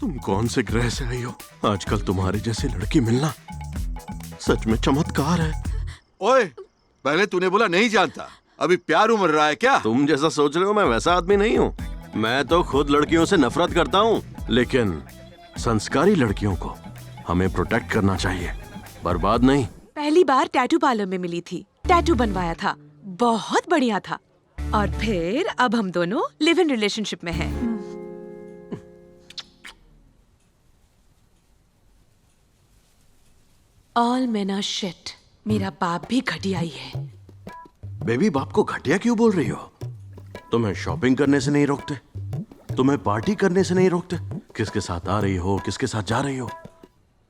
तुम कौन से ग्रह से आई हो? आजकल तुम्हारे जैसी लड़की मिलना सच में चमत्कार है। ओए, पहले तूने बोला नहीं जानता, अभी प्यार उमड़ रहा है क्या? तुम जैसा सोच रहे हो मैं वैसा आदमी नहीं हूँ। मैं तो खुद लड़कियों से नफरत करता हूँ, लेकिन संस्कारी लड़कियों को हमें प्रोटेक्ट करना चाहिए, बर्बाद नहीं। पहली बार टैटू पार्लर में मिली थी, टैटू बनवाया था, बहुत बढ़िया था। और फिर अब हम दोनों लिव इन रिलेशनशिप में हैं। All men are shit। मेरा बाप भी घटिया ही है। बेबी, बाप को घटिया क्यों बोल रही हो? तुम्हें शॉपिंग करने से नहीं रोकते, तुम्हें पार्टी करने से नहीं रोकते, किसके साथ आ रही हो, किसके साथ जा रही हो,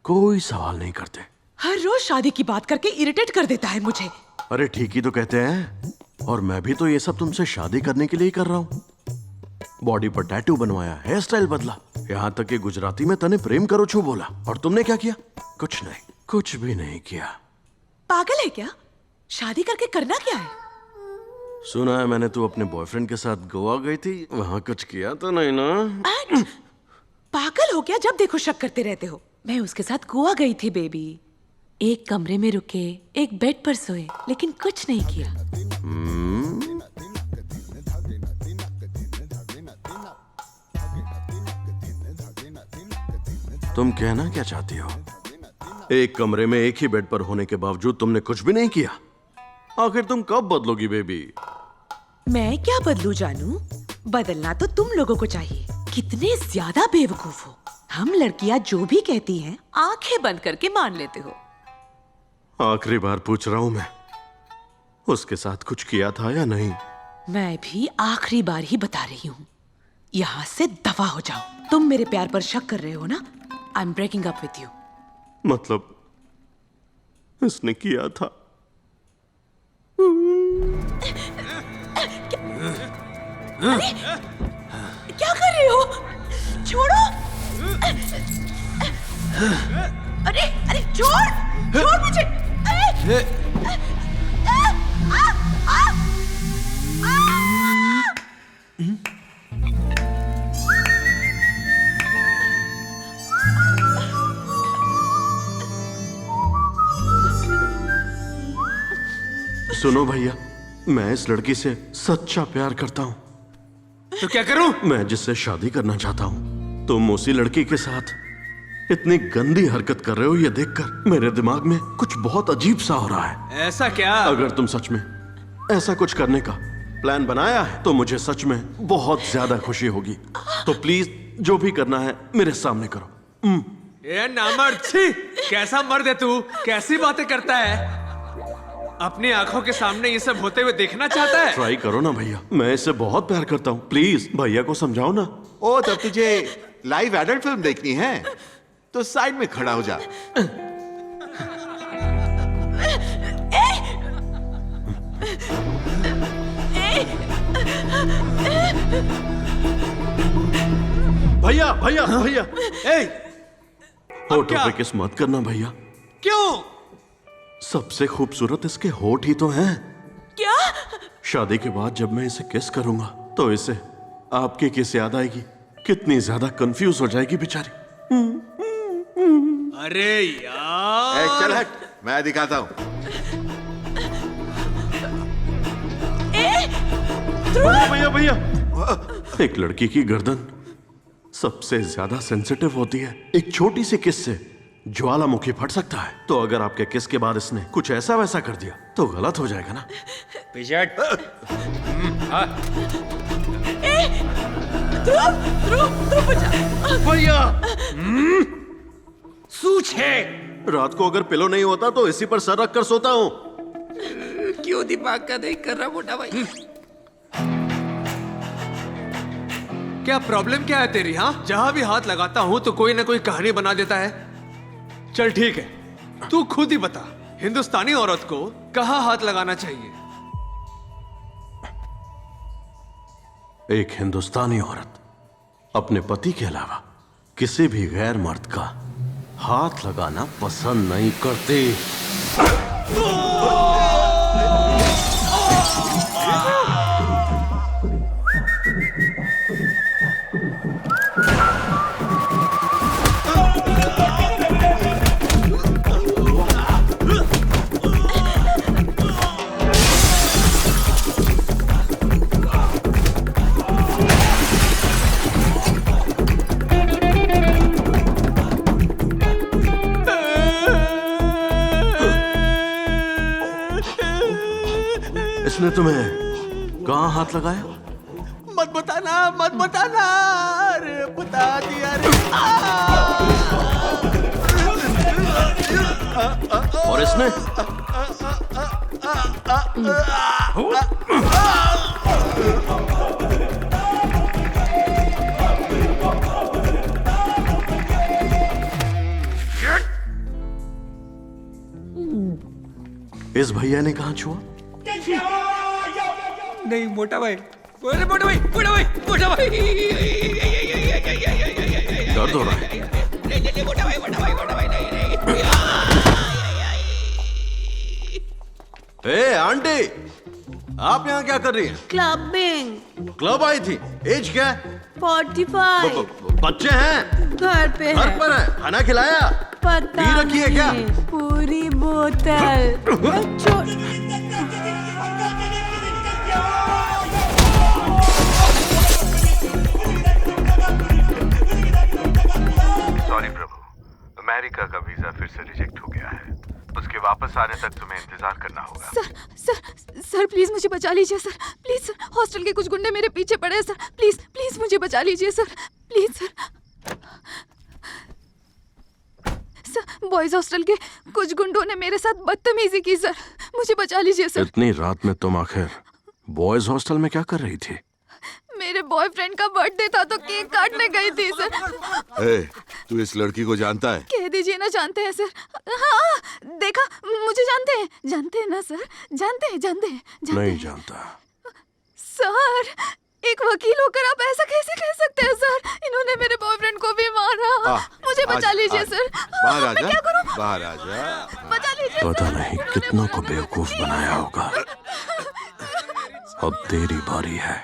कोई सवाल नहीं करते। हर रोज शादी की बात करके इरिटेट कर देता है मुझे। अरे ठीक ही तो कहते हैं, और मैं भी तो ये सब तुमसे शादी करने के लिए ही कर रहा हूँ। बॉडी पर टैटू बनवाया, हेयर स्टाइल बदला, यहाँ तक कि गुजराती में तने प्रेम करो छू बोला, और तुमने क्या किया? कुछ नहीं, कुछ भी नहीं किया। पागल है क्या? शादी करके करना क्या है? सुना है मैंने तू अपने बॉयफ्रेंड के साथ गोवा गई थी, वहाँ कुछ किया तो नहीं ना? पागल हो क्या? जब देखो शक करते रहते हो। मैं उसके साथ गोवा गई थी बेबी, एक कमरे में रुके, एक बेड पर सोए, लेकिन कुछ नहीं किया। तुम कहना क्या चाहती हो? एक कमरे में एक ही बेड पर होने के बावजूद तुमने कुछ भी नहीं किया? आखिर तुम कब बदलोगी बेबी? मैं क्या बदलू जानू? बदलना तो तुम लोगों को चाहिए। कितने ज्यादा बेवकूफ हो। हम लड़कियां जो भी कहती हैं आंखें बंद करके मान लेते हो। आखिरी बार पूछ रहा हूं मैं, उसके साथ कुछ किया था या नहीं? मैं भी आखिरी बार ही बता रही हूँ, यहाँ से दफा हो जाओ। तुम मेरे प्यार पर शक कर रहे हो ना? I am breaking up with you. मतलब इसने किया था? अरे, क्या कर रहे हो? छोड़ो! अरे अरे छोड़ मुझे! अरे! सुनो भैया, मैं इस लड़की से सच्चा प्यार करता हूँ। तो क्या करूं? मैं जिससे शादी करना चाहता हूँ, तुम उसी लड़की के साथ इतनी गंदी हरकत कर रहे हो, ये देखकर मेरे दिमाग में कुछ बहुत अजीब सा हो रहा है। ऐसा क्या? अगर तुम सच में ऐसा कुछ करने का प्लान बनाया है तो मुझे सच में बहुत ज्यादा खुशी होगी। तो प्लीज जो भी करना है मेरे सामने करो। ये नामर्द! छी! कैसा मर्द है तू? कैसी बातें करता है? अपनी आंखों के सामने ये सब होते हुए देखना चाहता है? ट्राई करो ना भैया, मैं इससे बहुत प्यार करता हूँ। प्लीज भैया को समझाओ ना। ओ, तब तुझे लाइव एडल्ट फिल्म देखनी है तो साइड में खड़ा हो जा। भैया भैया भैया, ए! होठों क्या? पे किस मत करना भैया। क्यों? सबसे खूबसूरत इसके होठ ही तो हैं। क्या? शादी के बाद जब मैं इसे किस करूंगा तो इसे आपकी किस याद आएगी, कितनी ज्यादा कंफ्यूज हो जाएगी बेचारी। अरे यार! चल हट, मैं दिखाता हूँ। भैया भैया, एक लड़की की गर्दन सबसे ज्यादा सेंसिटिव होती है। एक छोटी सी किस से ज्वालामुखी फट सकता है। तो अगर आपके किस के बाद इसने कुछ ऐसा वैसा कर दिया तो गलत हो जाएगा ना। भैया सूच है। रात को अगर पिलो नहीं होता तो इसी पर सर रख कर सोता हूँ। क्यों दिमाग का नहीं कर रहा मोटा भाई? क्या प्रॉब्लम क्या है तेरी? हाँ, जहां भी हाथ लगाता हूं तो कोई ना कोई कहानी बना देता है। चल ठीक है, तू खुद ही बता, हिंदुस्तानी औरत को कहां हाथ लगाना चाहिए? एक हिंदुस्तानी औरत अपने पति के अलावा किसी भी गैर मर्द का हाथ लगाना पसंद नहीं करती। इसने तुम्हें कहाँ हाथ लगाया? मत बताना, अरे बता दिया रे। और इसने? इस भैया ने कहाँ छुआ? नहीं मोटा भाई, अरे मोटा भाई, मोटा भाई, मोटा भाई। दर्द हो रहा है? नहीं मोटा भाई, मोटा भाई, मोटा भाई, नहीं। ए आंटी, आप यहाँ क्या कर रही हैं? क्लबिंग। क्लब आई थी। एज क्या है? 45। बच्चे हैं? घर पे घर पर है? खाना खिलाया? पता पी रखी है क्या? नहीं। पूरी बोतल। सॉरी प्रभु, अमेरिका का वीजा फिर से रिजेक्ट हो गया है। उसके वापस आने तक तुम्हें इंतजार करना होगा। सर प्लीज मुझे बचा लीजिए सर, प्लीज सर। हॉस्टल के कुछ गुंडे मेरे पीछे पड़े हैं सर, प्लीज मुझे बचा लीजिए sir, please sir. Sir boys hostel के कुछ गुंडों ने मेरे साथ बदतमीजी की सर, मुझे बचा लीजिए सर। इतनी रात में तुम आखिर बॉयज हॉस्टल में क्या कर रही थी? मेरे बॉयफ्रेंड का बर्थडे था तो केक काटने गई थी सर। ए, तू इस लड़की को जानता है? कह दीजिए ना जानते हैं सर। हाँ देखा, मुझे जानते हैं ना सर, जानते हैं। नहीं जानता। सर एक वकील होकर आप ऐसा कैसे कह सकते हैं सर? इन्होंने मेरे बॉयफ्रेंड को भी मारा। मुझे बचा लीजिए सर। बाहर आ मैं जा, क्या करूं? बाहर आ जा। बचा लीजिए पता सर। नहीं कितनों को बेवकूफ बनाया होगा। अब तेरी बारी है।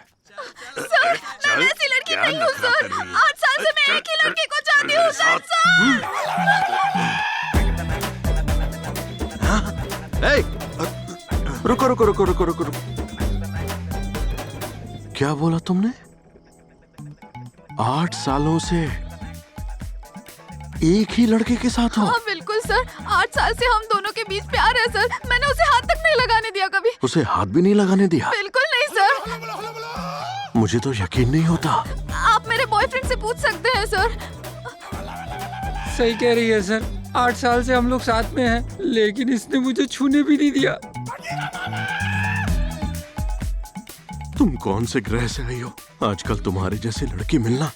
सर मैं ऐसी लड़की नहीं हूँ सर, 8 साल से मैं एक ही लड़की को चाहती हूँ सर। रुको। क्या बोला तुमने? 8 सालों से एक ही लड़के के साथ हो? हाँ बिल्कुल सर, 8 साल से हम दोनों के बीच प्यार है सर। मैंने उसे हाथ तक नहीं लगाने दिया कभी। उसे हाथ भी नहीं लगाने दिया? बिल्कुल नहीं सर। मुझे तो यकीन नहीं होता। आप मेरे बॉयफ्रेंड से पूछ सकते हैं सर। सही कह रही है सर, 8 साल से हम लोग साथ में हैं, लेकिन इसने मुझे छूने भी नहीं दिया। तुम कौन से ग्रह से आई हो? आजकल तुम्हारे जैसी लड़की मिलना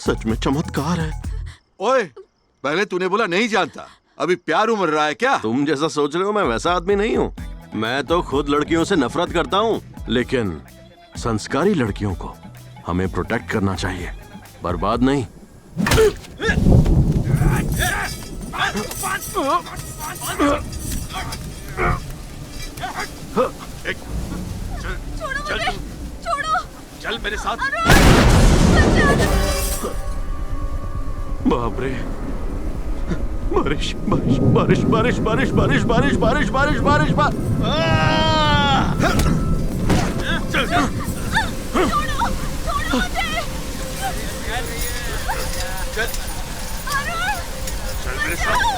सच में चमत्कार है। ओए, पहले तूने बोला नहीं जानता, अभी प्यार उमड़ रहा है क्या? तुम जैसा सोच रहे हो मैं वैसा आदमी नहीं हूँ। मैं तो खुद लड़कियों से नफरत करता हूँ, लेकिन संस्कारी लड़कियों को हमें प्रोटेक्ट करना चाहिए, बर्बाद नहीं। छोड़ो। चल मेरे साथ। बाप रे, बारिश। चल मेरे साथ।